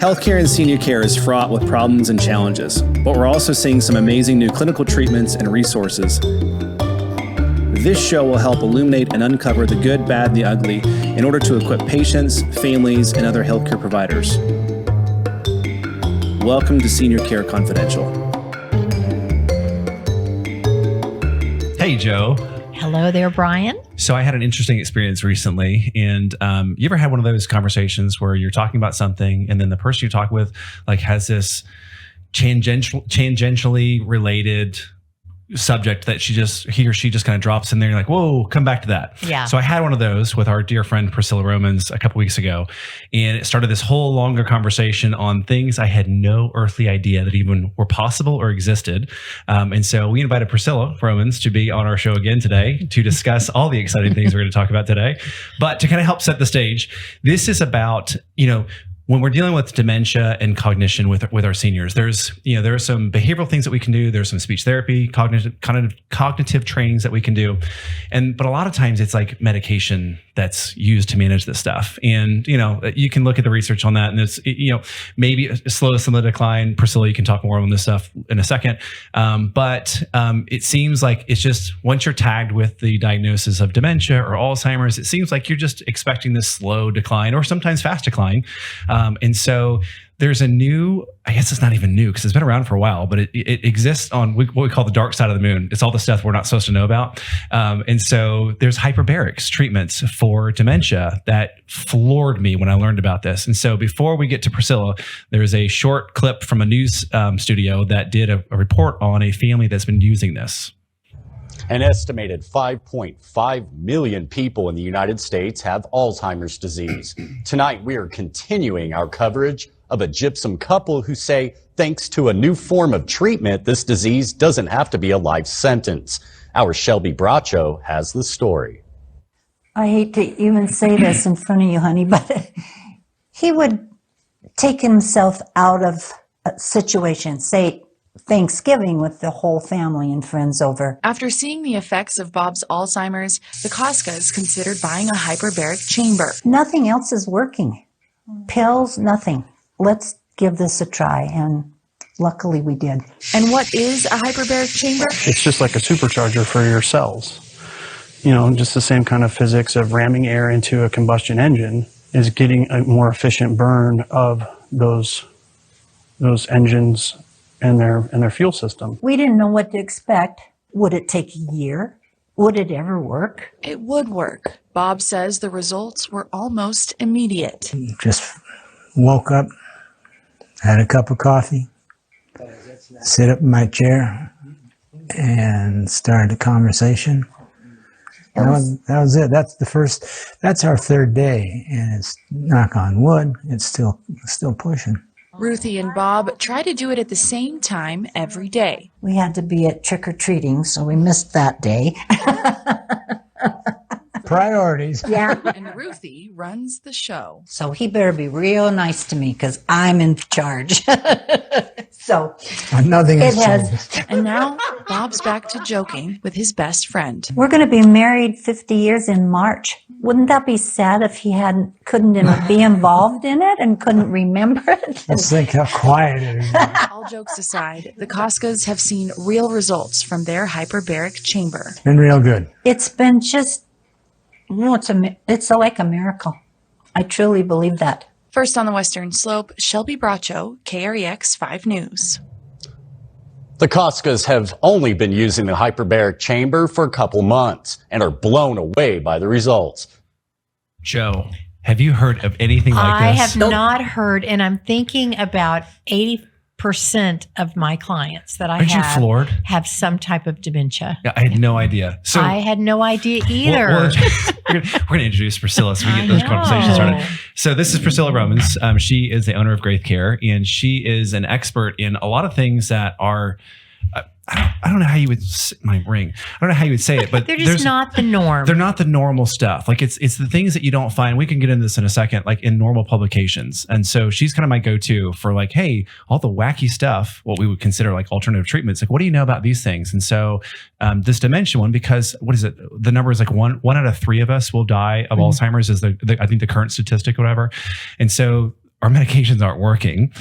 Healthcare and senior care is fraught with problems and challenges, but we're also seeing some amazing new clinical treatments and resources. This show will help illuminate and uncover the good, bad, the ugly in order to equip patients, families, and other healthcare providers. Welcome to Senior Care Confidential. Hey, Joe. Hello there, Brian. So I had an interesting experience recently, and you ever had one of those conversations where you're talking about something and then the person you talk with has this tangentially related subject that he or she just kind of drops in there. You're like, whoa, come back to that. Yeah. So I had one of those with our dear friend Priscilla Romans a couple weeks ago, and it started this whole longer conversation on things I had no earthly idea that even were possible or existed. And so we invited Priscilla Romans to be on our show again today to discuss all the exciting things we're going to talk about today. But to kind of help set the stage, this is about, when we're dealing with dementia and cognition with our seniors, there are some behavioral things that we can do. There's some speech therapy, cognitive trainings that we can do, but a lot of times it's like medication that's used to manage this stuff. And you can look at the research on that, and it's maybe slow some of the decline. Priscilla, you can talk more on this stuff in a second. But it seems like it's just once you're tagged with the diagnosis of dementia or Alzheimer's, it seems like you're just expecting this slow decline or sometimes fast decline. And so there's a new, I guess it's not even new because it's been around for a while, but it exists on what we call the dark side of the moon. It's all the stuff we're not supposed to know about. And so there's hyperbarics treatments for dementia that floored me when I learned about this. And so before we get to Priscilla, there's a short clip from a news studio that did a report on a family that's been using this. An estimated 5.5 million people in the United States have Alzheimer's disease. Tonight, we are continuing our coverage of a gypsum couple who say, thanks to a new form of treatment, this disease doesn't have to be a life sentence. Our Shelby Bracho has the story. I hate to even say this in front of you, honey, but he would take himself out of a situation, say Thanksgiving with the whole family and friends over. After seeing the effects of Bob's Alzheimer's, the Koskas considered buying a hyperbaric chamber. Nothing else is working. Pills, nothing. Let's give this a try, and luckily we did. And what is a hyperbaric chamber? It's just like a supercharger for your cells. Just the same kind of physics of ramming air into a combustion engine is getting a more efficient burn of those engines and their fuel system. We didn't know what to expect. Would it take a year? Would it ever work? It would work. Bob says the results were almost immediate. Just woke up, had a cup of coffee, sit up in my chair, and started a conversation. That was it. That's our third day, and it's, knock on wood, it's still pushing. Ruthie and Bob try to do it at the same time every day. We had to be at trick-or-treating, so we missed that day. Priorities. Yeah. And Ruthie runs the show. So he better be real nice to me because I'm in charge. So nothing it has has. And now Bob's back to joking with his best friend. We're going to be married 50 years in March. Wouldn't that be sad if he couldn't be involved in it and couldn't remember it? Let's think how quiet it is. All jokes aside, the Koskas have seen real results from their hyperbaric chamber. It's been real good. It's been just, it's like a miracle. I truly believe that. First on the Western Slope, Shelby Bracho, KREX 5 News. The Koskas have only been using the hyperbaric chamber for a couple months and are blown away by the results. Joe, have you heard of anything like this? I have not heard, and I'm thinking about 80% of my clients that Aren't you floored? have some type of dementia. Yeah, I had no idea. So I had no idea either. We're going to introduce Priscilla so we get those conversations started. So this is Priscilla Romans. She is the owner of Graithcare, and she is an expert in a lot of things that are I don't know how you would my ring. I don't know how you would say it, but they're just not the norm. They're not the normal stuff. Like it's the things that you don't find. We can get into this in a second, like in normal publications. And so she's kind of my go-to for like, hey, all the wacky stuff, what we would consider like alternative treatments. Like, what do you know about these things? And so this dementia one, because what is it? The number is like one out of 3 of us will die of Alzheimer's is I think the current statistic or whatever. And so our medications aren't working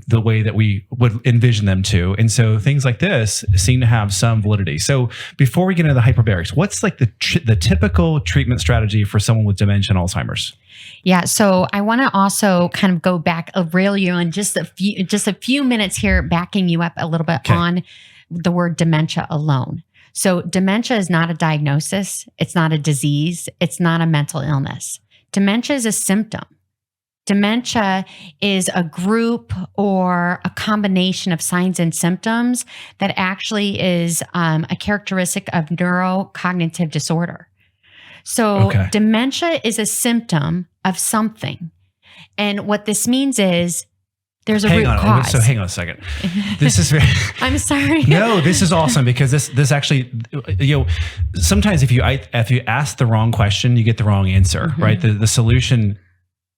the way that we would envision them to. And so things like this seem to have some validity. So before we get into the hyperbarics, what's like the typical treatment strategy for someone with dementia and Alzheimer's? Yeah. So I want to also kind of go back, reel you in just a few minutes here, backing you up a little bit on the word dementia alone. So dementia is not a diagnosis. It's not a disease. It's not a mental illness. Dementia is a symptom. Dementia is a group or a combination of signs and symptoms that actually is a characteristic of neurocognitive disorder. So dementia is a symptom of something. And what this means is there's a root cause. So hang on a second. This is very... I'm sorry. No, this is awesome because this actually, sometimes if you ask the wrong question, you get the wrong answer, right? The solution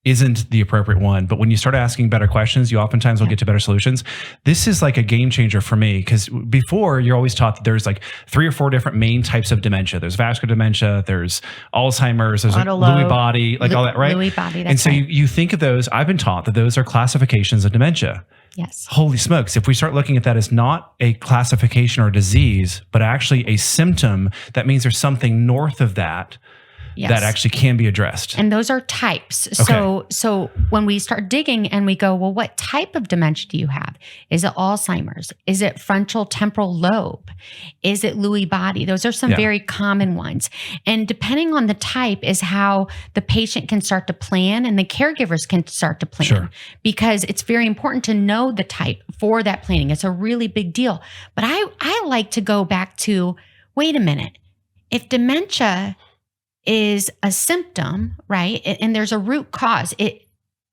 isn't the appropriate one. But when you start asking better questions, you oftentimes will get to better solutions. This is like a game changer for me because before you're always taught that there's like 3 or 4 different main types of dementia. There's vascular dementia, there's Alzheimer's, there's Lewy body, like all that, right? Lewy body, that's and so right. you think of those, I've been taught that those are classifications of dementia. Yes. Holy smokes. If we start looking at that as not a classification or a disease, but actually a symptom, that means there's something north of that that actually can be addressed. And those are types. So when we start digging and we go, well, what type of dementia do you have? Is it Alzheimer's? Is it frontal temporal lobe? Is it Lewy body? Those are some very common ones. And depending on the type is how the patient can start to plan and the caregivers can start to plan. Because it's very important to know the type for that planning. It's a really big deal. But I like to go back to, wait a minute, if dementia is a symptom, right? And there's a root cause.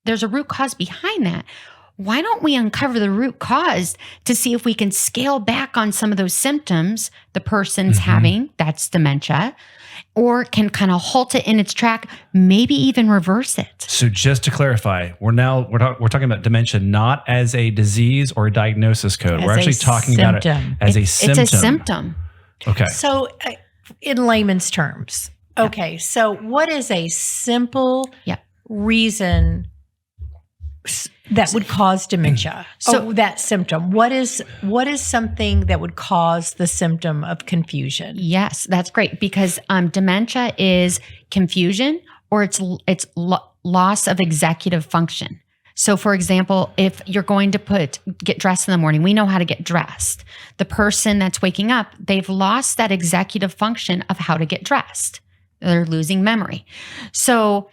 There's a root cause behind that. Why don't we uncover the root cause to see if we can scale back on some of those symptoms the person's having, that's dementia, or can kind of halt it in its track, maybe even reverse it. So just to clarify, we're talking about dementia not as a disease or a diagnosis code. We're actually talking about it as a symptom. It's a symptom. Okay. So in layman's terms, okay, so what is a simple reason that would cause dementia? So that symptom, what is something that would cause the symptom of confusion? Yes, that's great because dementia is confusion or it's loss of executive function. So for example, if you're going to get dressed in the morning, we know how to get dressed. The person that's waking up, they've lost that executive function of how to get dressed. They're losing memory. So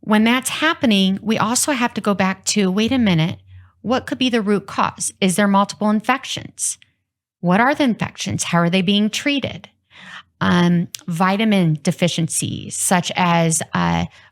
when that's happening, we also have to go back to, wait a minute, what could be the root cause? Is there multiple infections? What are the infections? How are they being treated? Vitamin deficiencies, such as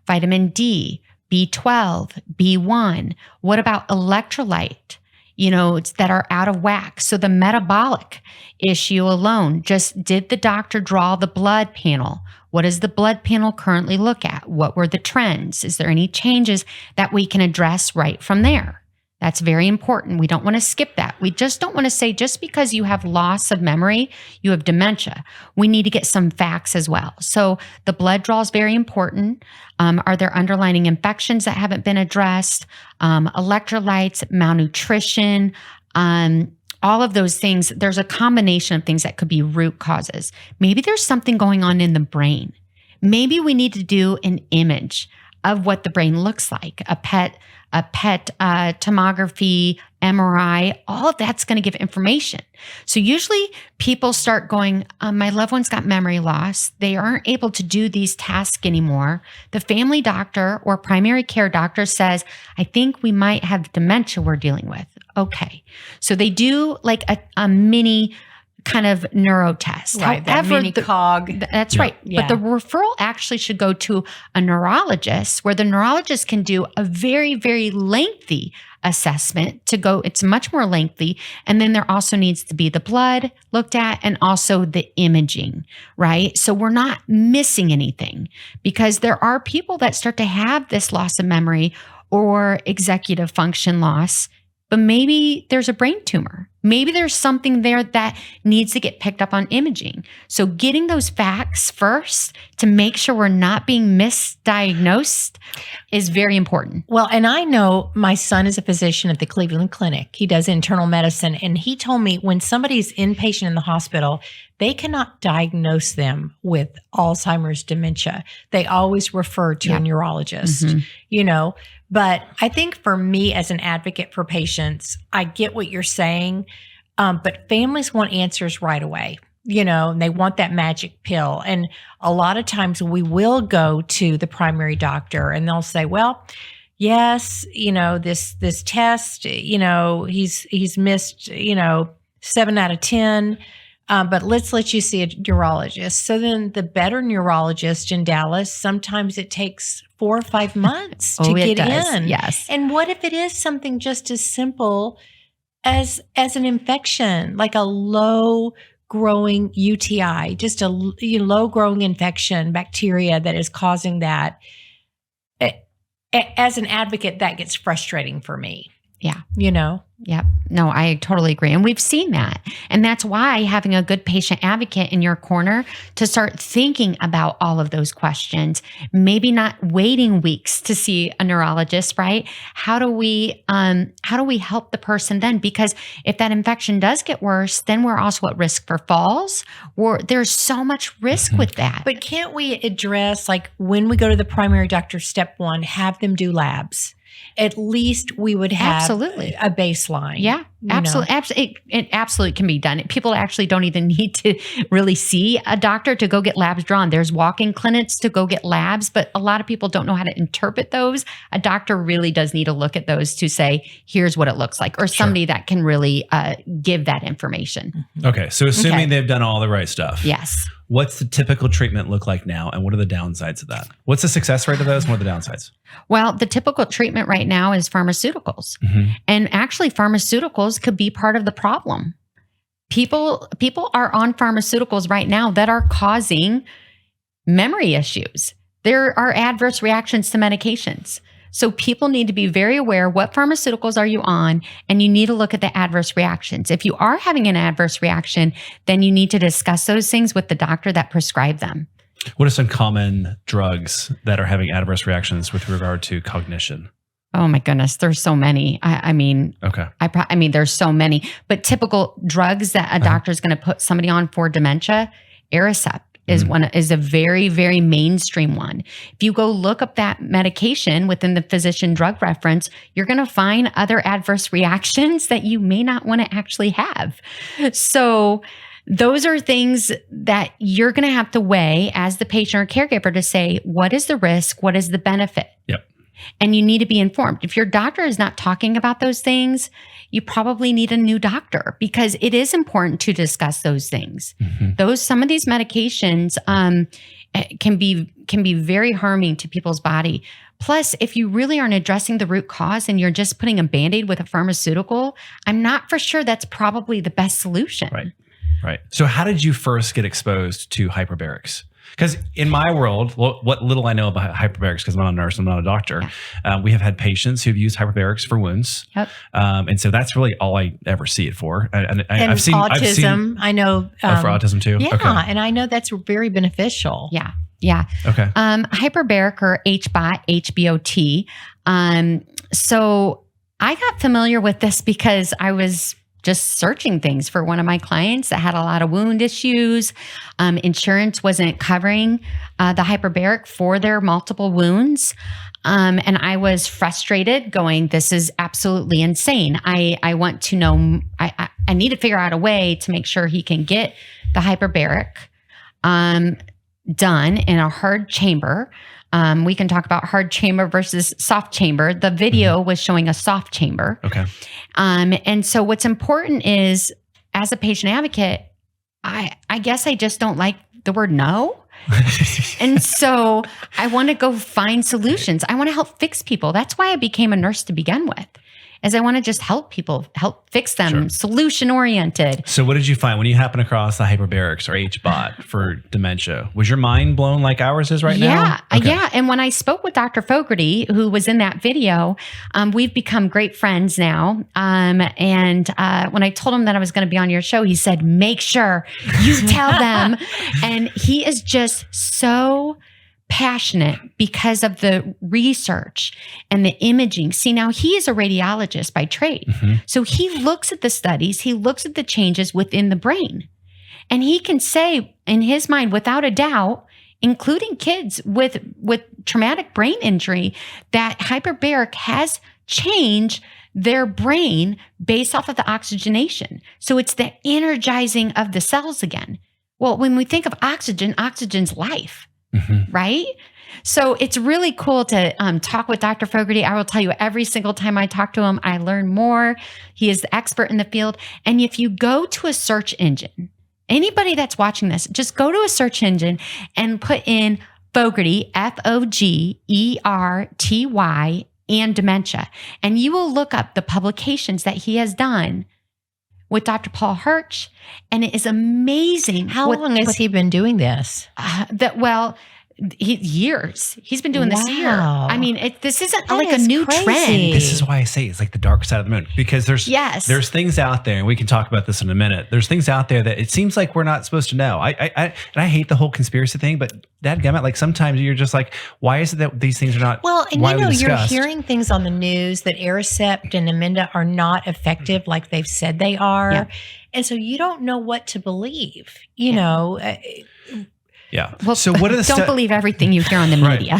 vitamin D, B12, B1. What about electrolyte? That are out of whack. So the metabolic issue alone, just did the doctor draw the blood panel? What does the blood panel currently look at? What were the trends? Is there any changes that we can address right from there? That's very important. We don't want to skip that. We just don't want to say just because you have loss of memory, you have dementia. We need to get some facts as well. So the blood draw is very important. Are there underlying infections that haven't been addressed? Electrolytes, malnutrition, all of those things. There's a combination of things that could be root causes. Maybe there's something going on in the brain. Maybe we need to do an image of what the brain looks like, a PET tomography, MRI, all of that's going to give information. So usually people start going, my loved one's got memory loss. They aren't able to do these tasks anymore. The family doctor or primary care doctor says, I think we might have dementia we're dealing with. Okay. So they do like a mini kind of neuro test. Right, that mini cog. That's right. Yeah. But the referral actually should go to a neurologist where the neurologist can do a very, very lengthy assessment it's much more lengthy. And then there also needs to be the blood looked at and also the imaging, right? So we're not missing anything because there are people that start to have this loss of memory or executive function loss, but maybe there's a brain tumor. Maybe there's something there that needs to get picked up on imaging. So getting those facts first to make sure we're not being misdiagnosed is very important. Well, and I know my son is a physician at the Cleveland Clinic. He does internal medicine. And he told me when somebody's inpatient in the hospital, they cannot diagnose them with Alzheimer's dementia. They always refer to a neurologist, But I think for me as an advocate for patients, I get what you're saying, but families want answers right away. And they want that magic pill. And a lot of times we will go to the primary doctor and they'll say, well, yes, this test, he's missed, 7 out of 10, but let's let you see a neurologist. So then the better neurologist in Dallas, sometimes it takes 4 or 5 months to get in. Yes. And what if it is something just as simple as an infection, like a low growing UTI, just a low growing infection, bacteria that is causing that. As an advocate, that gets frustrating for me. Yeah. Yep. No, I totally agree. And we've seen that. And that's why having a good patient advocate in your corner to start thinking about all of those questions, maybe not waiting weeks to see a neurologist, right? How do we help the person then? Because if that infection does get worse, then we're also at risk for falls, or there's so much risk with that. But can't we address, like when we go to the primary doctor, step 1, have them do labs? At least we would have a baseline. Yeah, absolutely. It absolutely can be done. People actually don't even need to really see a doctor to go get labs drawn. There's walk-in clinics to go get labs, but a lot of people don't know how to interpret those. A doctor really does need to look at those to say, here's what it looks like, or somebody that can really give that information. Okay, so assuming they've done all the right stuff. Yes. What's the typical treatment look like now, and what are the downsides of that? What's the success rate of those, and what are the downsides? Well, the typical treatment right now is pharmaceuticals. And actually, pharmaceuticals could be part of the problem. People are on pharmaceuticals right now that are causing memory issues. There are adverse reactions to medications. So people need to be very aware, what pharmaceuticals are you on? And you need to look at the adverse reactions. If you are having an adverse reaction, then you need to discuss those things with the doctor that prescribed them. What are some common drugs that are having adverse reactions with regard to cognition? Oh my goodness, there's so many. I mean, there's so many. But typical drugs that a doctor is going to put somebody on for dementia, Aricept is a very, very mainstream one. If you go look up that medication within the physician drug reference, you're going to find other adverse reactions that you may not want to actually have. So those are things that you're going to have to weigh as the patient or caregiver to say, what is the risk? What is the benefit? Yep. And you need to be informed. If your doctor is not talking about those things, you probably need a new doctor, because it is important to discuss those things. Some of these medications can be very harming to people's body. Plus, if you really aren't addressing the root cause and you're just putting a Band-Aid with a pharmaceutical, I'm not for sure that's probably the best solution. Right. So how did you first get exposed to hyperbarics? Because in my world, what little I know about hyperbarics, because I'm not a nurse, I'm not a doctor, we have had patients who've used hyperbarics for wounds. Yep. And so that's really all I ever see it for. I've seen autism, I know. For autism too? Yeah, okay. And I know that's very beneficial. Yeah. Okay. Hyperbaric, or HBOT, HBOT. So I got familiar with this because I was just searching things for one of my clients that had a lot of wound issues. Insurance wasn't covering the hyperbaric for their multiple wounds. And I was frustrated going, this is absolutely insane. I want to know, I need to figure out a way to make sure he can get the hyperbaric done in a hard chamber. We can talk about hard chamber versus soft chamber. The video was showing a soft chamber. Okay. And so what's important is, as a patient advocate, I guess I just don't like the word no. And so I want to go find solutions. I want to help fix people. That's why I became a nurse to begin with, is I want to just help people, help fix them, solution oriented. So what did you find when you happened across the hyperbarics or HBOT for dementia? Was your mind blown like ours is right now? Yeah. And when I spoke with Dr. Fogarty, who was in that video, we've become great friends now. And when I told him that I was going to be on your show, he said, make sure you tell them. And he is just so passionate because of the research and the imaging. See, now he is a radiologist by trade. So he looks at the studies, he looks at the changes within the brain. And he can say in his mind, without a doubt, including kids with traumatic brain injury, that hyperbaric has changed their brain based off of the oxygenation. So it's the energizing of the cells again. Well, when we think of oxygen, oxygen's life. Right? So it's really cool to talk with Dr. Fogarty. I will tell you, every single time I talk to him, I learn more. He is the expert in the field. And if you go to a search engine, anybody that's watching this, just go to a search engine and put in Fogarty, Fogerty, and dementia. And you will look up the publications that he has done with Dr. Paul Hirsch, and it is amazing. How long has he been doing this? Years. He's been doing this year. I mean, this isn't That like a is new crazy. trend. This is why I say it's like the dark side of the moon, because there's things out there, and we can talk about this in a minute. There's things out there that it seems like we're not supposed to know. I hate the whole conspiracy thing, but dadgummit, like sometimes you're just like, why is it that these things are not widely discussed? You're hearing things on the news that Aricept and Namenda are not effective like they've said they are. Yeah. And so you don't know what to believe, you know. Yeah. Well, so what are the don't believe everything you hear on the media.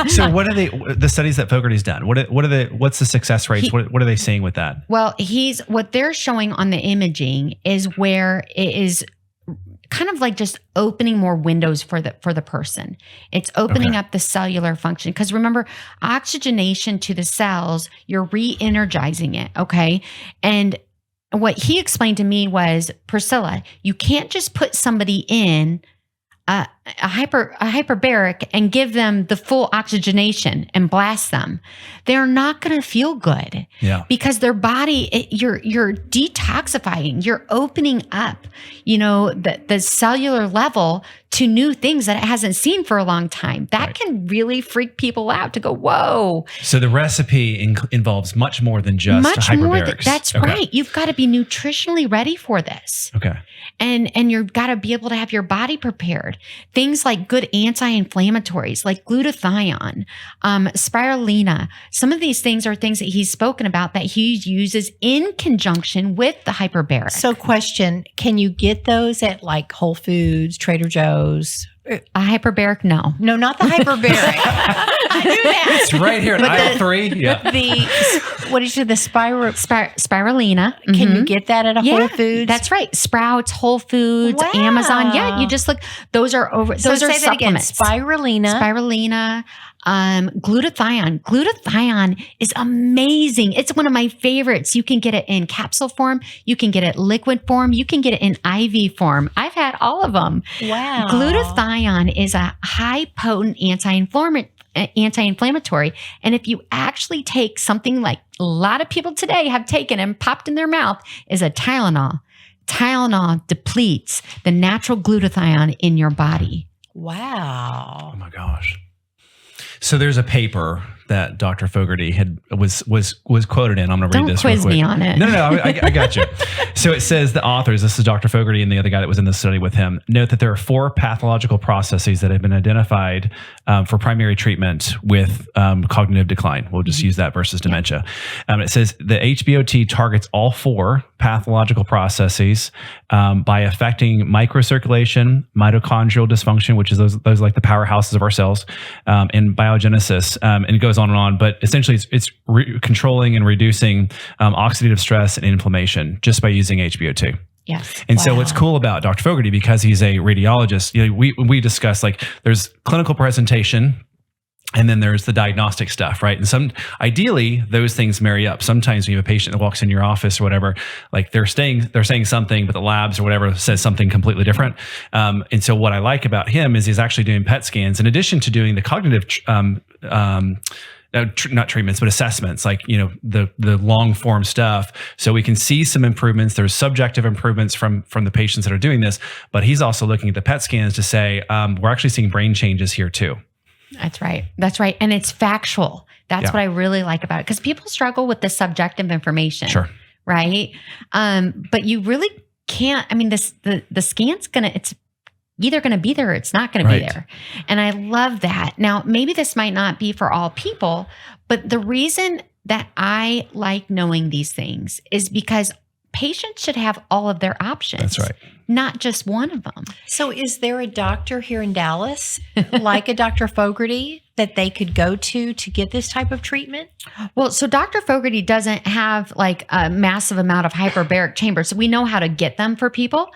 So what are the studies that Fogarty's done? What's the success rates? What are they saying with that? Well, what they're showing on the imaging is where it is kind of like just opening more windows for the person. It's opening up the cellular function. Because remember, oxygenation to the cells, you're re-energizing it. Okay. And what he explained to me was, Priscilla, you can't just put somebody in a hyperbaric and give them the full oxygenation and blast them. They're not going to feel good because their body, you're detoxifying, you're opening up, the cellular level to new things that it hasn't seen for a long time. That can really freak people out to go, whoa. So the recipe involves much more than just hyperbarics. That's right. You've got to be nutritionally ready for this. Okay. And you've got to be able to have your body prepared. Things like good anti-inflammatories, like glutathione, spirulina. Some of these things are things that he's spoken about that he uses in conjunction with the hyperbaric. So question, can you get those at like Whole Foods, Trader Joe's? A hyperbaric? No, not the hyperbaric. I knew that. It's right here in aisle 3. Yeah. What is it? The spirulina. Can you get that at a Whole Foods? That's right. Sprouts, Whole Foods, Amazon. Yeah, you just look. Those are supplements. Spirulina. Glutathione. Glutathione is amazing. It's one of my favorites. You can get it in capsule form. You can get it liquid form. You can get it in IV form. I've had all of them. Wow. Glutathione is a high potent anti-inflammatory. And if you actually take something like a lot of people today have taken and popped in their mouth, is a Tylenol. Tylenol depletes the natural glutathione in your body. Wow. Oh my gosh. So there's a paper that Dr. Fogarty was quoted in. I'm going to read this real quick. Don't quiz me on it. No, I got you. So it says the authors, this is Dr. Fogarty and the other guy that was in the study with him, note that there are 4 pathological processes that have been identified for primary treatment with cognitive decline. We'll just use that versus dementia. It says the HBOT targets all 4 pathological processes by affecting microcirculation, mitochondrial dysfunction, which is those like the powerhouses of our cells, and biogenesis, and it goes on and on. But essentially, it's controlling and reducing oxidative stress and inflammation just by using HBOT. Yes. And so what's cool about Dr. Fogarty, because he's a radiologist, we discuss like there's clinical presentation, and then there's the diagnostic stuff, right? And ideally, those things marry up. Sometimes when you have a patient that walks in your office or whatever, like they're saying something, but the labs or whatever says something completely different. And so what I like about him is he's actually doing PET scans in addition to doing the cognitive not treatments, but assessments, like, the long form stuff. So we can see some improvements. There's subjective improvements from the patients that are doing this, but he's also looking at the PET scans to say, we're actually seeing brain changes here too. That's right. And it's factual. That's what I really like about it. Because people struggle with the subjective information. Sure. Right. But you really can't, the scan's either going to be there or it's not going to be there. And I love that. Now, maybe this might not be for all people, but the reason that I like knowing these things is because patients should have all of their options. That's right. Not just one of them. So is there a doctor here in Dallas, like a Dr. Fogarty, that they could go to get this type of treatment? Well, so Dr. Fogarty doesn't have like a massive amount of hyperbaric chambers. So we know how to get them for people.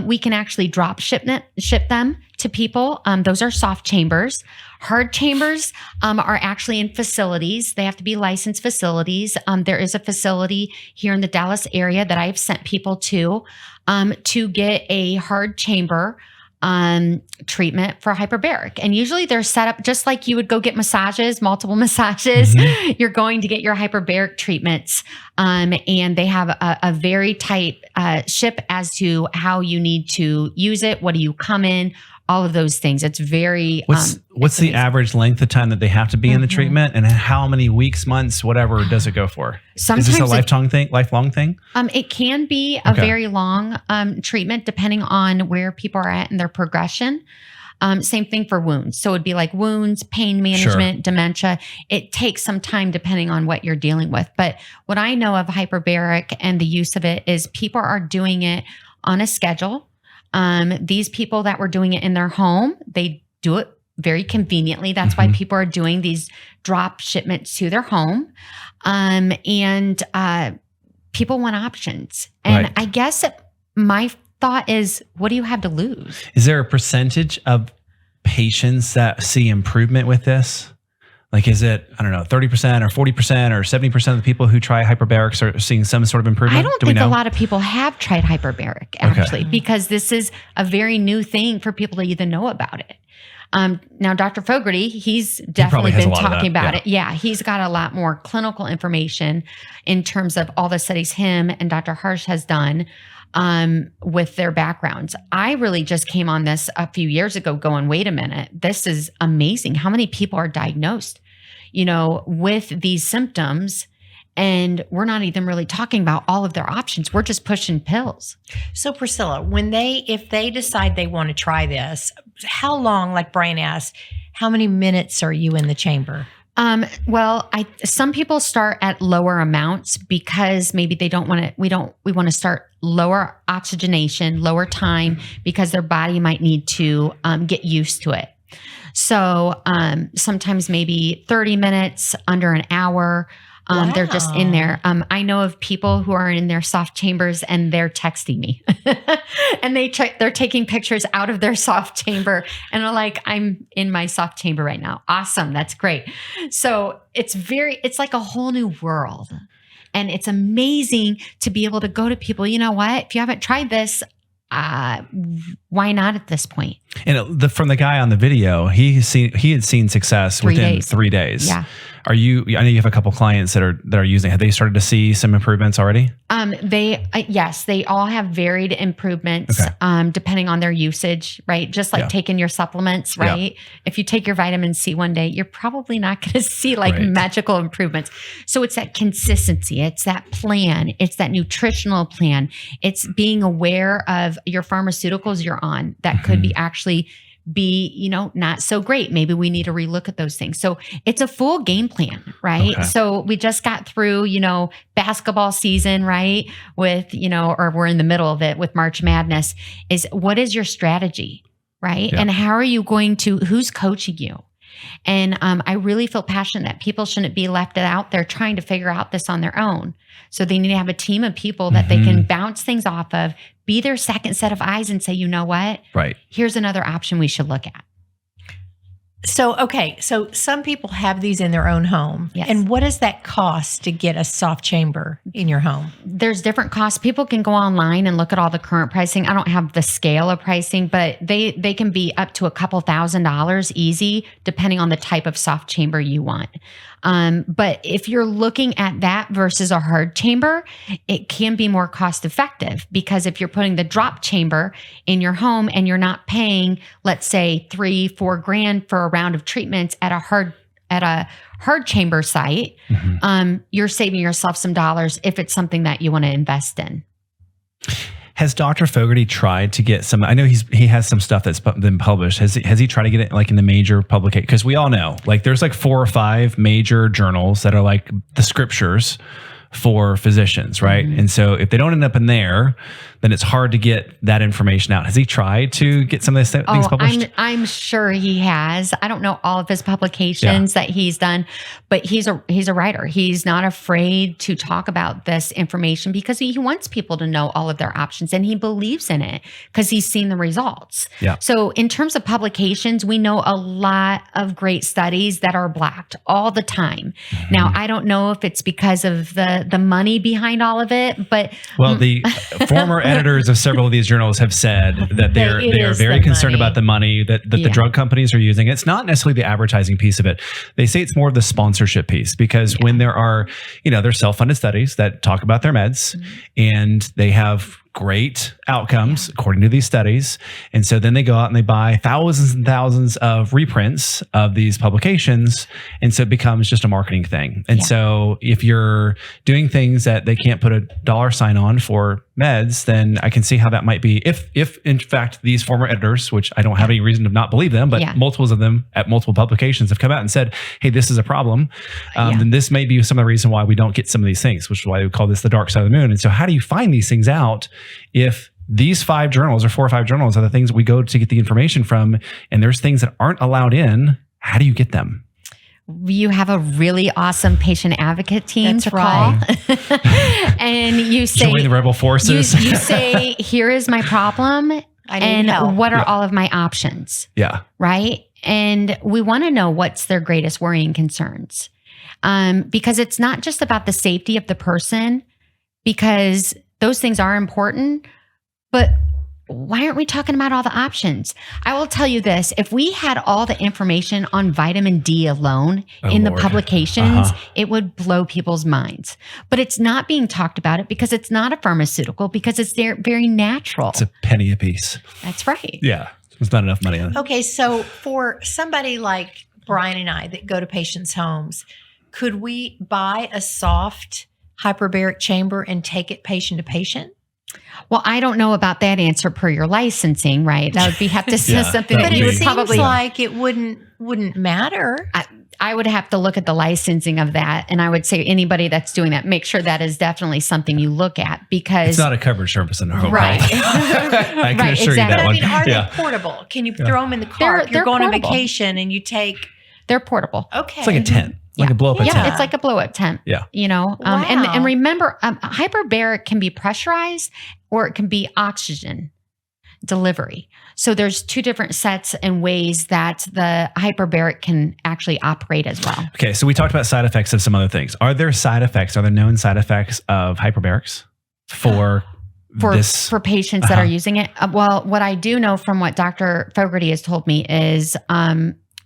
We can actually drop ship them to people. Those are soft chambers. Hard chambers are actually in facilities. They have to be licensed facilities. There is a facility here in the Dallas area that I've sent people to get a hard chamber treatment for hyperbaric. And usually they're set up just like you would go get massages, multiple massages. Mm-hmm. You're going to get your hyperbaric treatments. And they have a very tight ship as to how you need to use it. What do you come in? All of those things. It's very. What's the average length of time that they have to be in the treatment, and how many weeks, months, whatever does it go for? Sometimes is this a lifelong thing? It can be a very long treatment depending on where people are at in their progression. Same thing for wounds. So it'd be like wounds, pain management, dementia. It takes some time depending on what you're dealing with. But what I know of hyperbaric and the use of it is people are doing it on a schedule. These people that were doing it in their home, they do it very conveniently. That's why people are doing these drop shipments to their home. And people want options. And I guess my thought is, what do you have to lose? Is there a percentage of patients that see improvement with this? Like, is it, I don't know, 30% or 40% or 70% of the people who try hyperbarics are seeing some sort of improvement? I don't think a lot of people have tried hyperbaric, actually, because this is a very new thing for people to even know about it. Now, Dr. Fogarty, he's definitely been talking about it. Yeah, he's got a lot more clinical information in terms of all the studies him and Dr. Harsh has done with their backgrounds. I really just came on this a few years ago going, wait a minute, this is amazing. How many people are diagnosed, with these symptoms? And we're not even really talking about all of their options. We're just pushing pills. So Priscilla, if they decide they want to try this, how long, like Brian asked, how many minutes are you in the chamber? Well, some people start at lower amounts because maybe they don't want to, we want to start lower oxygenation, lower time, because their body might need to get used to it. So sometimes maybe 30 minutes, under an hour. They're just in there. I know of people who are in their soft chambers and they're texting me and they're taking pictures out of their soft chamber and are like, I'm in my soft chamber right now. Awesome. That's great. So it's like a whole new world, and it's amazing to be able to go to people. You know what? If you haven't tried this, why not at this point? And from the guy on the video, he had seen success within 3 days. Yeah. I know you have a couple clients that are using. Have they started to see some improvements already? Yes, they all have varied improvements, depending on their usage, right? Just like taking your supplements, right? Yeah. If you take your vitamin C one day, you're probably not going to see magical improvements. So it's that consistency. It's that plan. It's that nutritional plan. It's being aware of your pharmaceuticals you're on that could be actually not so great. Maybe we need to relook at those things. So it's a full game plan, right? Okay. So we just got through, basketball season, right? With, or we're in the middle of it with March Madness. What is your strategy, right? Yeah. And how are you who's coaching you? And I really feel passionate that people shouldn't be left out there trying to figure out this on their own. So they need to have a team of people that they can bounce things off of, be their second set of eyes and say, you know what? Right. Here's another option we should look at. So some people have these in their own home. Yes. And what does that cost to get a soft chamber in your home? There's different costs. People can go online and look at all the current pricing. I don't have the scale of pricing, but they can be up to a couple $1,000s easy, depending on the type of soft chamber you want. But if you're looking at that versus a hard chamber, it can be more cost effective, because if you're putting the drop chamber in your home and you're not paying, let's say $3-4 grand for a round of treatments at a hard chamber site, you're saving yourself some dollars if it's something that you want to invest in. Has Dr. Fogarty tried to get some? I know he has some stuff that's been published. Has he tried to get it like in the major publication? Because we all know, like, there's like 4 or 5 major journals that are like the scriptures for physicians, right? And so if they don't end up in there, then it's hard to get that information out. Has he tried to get some of these things published? I'm sure he has. I don't know all of his publications that he's done, but he's a writer. He's not afraid to talk about this information because he wants people to know all of their options, and he believes in it because he's seen the results. Yeah. So in terms of publications, we know a lot of great studies that are blocked all the time. Now, I don't know if it's because of the money behind all of it, but the former editors of several of these journals have said that they are very concerned about the money that the drug companies are using. It's not necessarily the advertising piece of it. They say it's more of the sponsorship piece, because when there are, there's self-funded studies that talk about their meds and they have great outcomes according to these studies. And so then they go out and they buy thousands and thousands of reprints of these publications. And so it becomes just a marketing thing. And so if you're doing things that they can't put a dollar sign on for meds, then I can see how that might be. If in fact these former editors, which I don't have any reason to not believe them, but multiples of them at multiple publications have come out and said, hey, this is a problem, then this may be some of the reason why we don't get some of these things, which is why we call this the dark side of the moon. And so how do you find these things out if these 5 journals or 4 or 5 journals are the things we go to get the information from, and there's things that aren't allowed in? How do you get them? You have a really awesome patient advocate team to call. And you say, join the rebel forces. You say, here is my problem. And help. What are all of my options? Yeah. Right. And we want to know what's their greatest worrying concerns. Because it's not just about the safety of the person, because those things are important, but why aren't we talking about all the options? I will tell you this. If we had all the information on vitamin D alone the publications, it would blow people's minds. But it's not being talked about it because it's not a pharmaceutical, because it's very natural. It's a penny a piece. That's right. Yeah. There's not enough money on it. Okay. So for somebody like Brian and I that go to patients' homes, could we buy a soft hyperbaric chamber and take it patient to patient? Well, I don't know about that answer per your licensing, right? That would be have to say something that you would probably like it wouldn't matter. I would have to look at the licensing of that, and I would say anybody that's doing that, make sure that is definitely something you look at, because it's not a covered service in our home. Right. I can assure you that but one. I mean, are they portable? Can you throw them in the car? If you're going portable. on vacation and you take. They're portable. Okay. It's like a tent. Like a blow-up tent. Yeah, it's like a blow-up tent. Yeah. And remember, hyperbaric can be pressurized or it can be oxygen delivery. So there's 2 different sets and ways that the hyperbaric can actually operate as well. Okay, so we talked about side effects of some other things. Are there known side effects of hyperbarics for patients that are using it? Well, what I do know from what Dr. Fogarty has told me is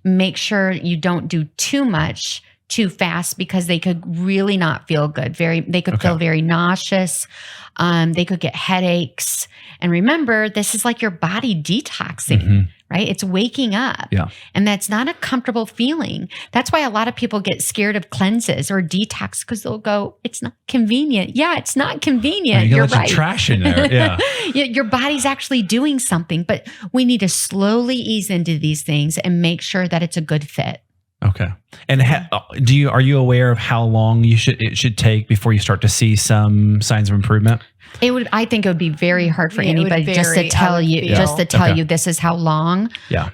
make sure you don't do too much too fast, because they could really not feel good. They could feel very nauseous. They could get headaches. And remember, this is like your body detoxing, right? It's waking up. Yeah. And that's not a comfortable feeling. That's why a lot of people get scared of cleanses or detox, because they'll go, it's not convenient. Yeah, it's not convenient. You're right. Trash in there. Yeah. Your body's actually doing something, but we need to slowly ease into these things and make sure that it's a good fit. Okay. And are you aware of how long it should take before you start to see some signs of improvement? I think it would be very hard for anybody just to tell you this is how long. Yeah.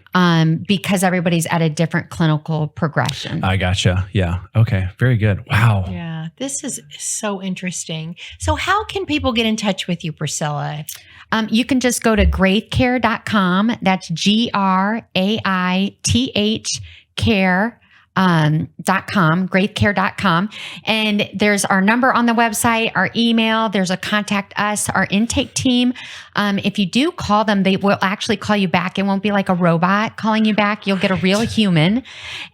Because everybody's at a different clinical progression. I gotcha. Yeah. Okay. Very good. Wow. Yeah. This is so interesting. So how can people get in touch with you, Priscilla? You can just go to graithcare.com. That's GRAITH care.com, graithcare.com. And there's our number on the website, our email, there's a contact us, our intake team. If you do call them, they will actually call you back. It won't be like a robot calling you back. You'll get a real human.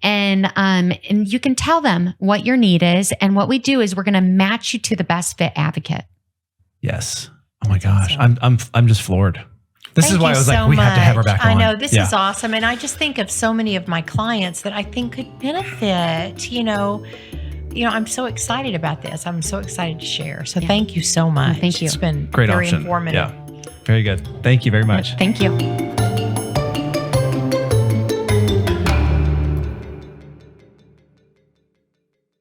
And you can tell them what your need is. And what we do is we're going to match you to the best fit advocate. Yes. Oh my gosh. I'm just floored. This is why I was like, we have to have her back on. I know, this is awesome. And I just think of so many of my clients that I think could benefit, I'm so excited about this. I'm so excited to share. So thank you so much. Thank you. It's been great very option. informative. Yeah. Very good. Thank you very much. Thank you.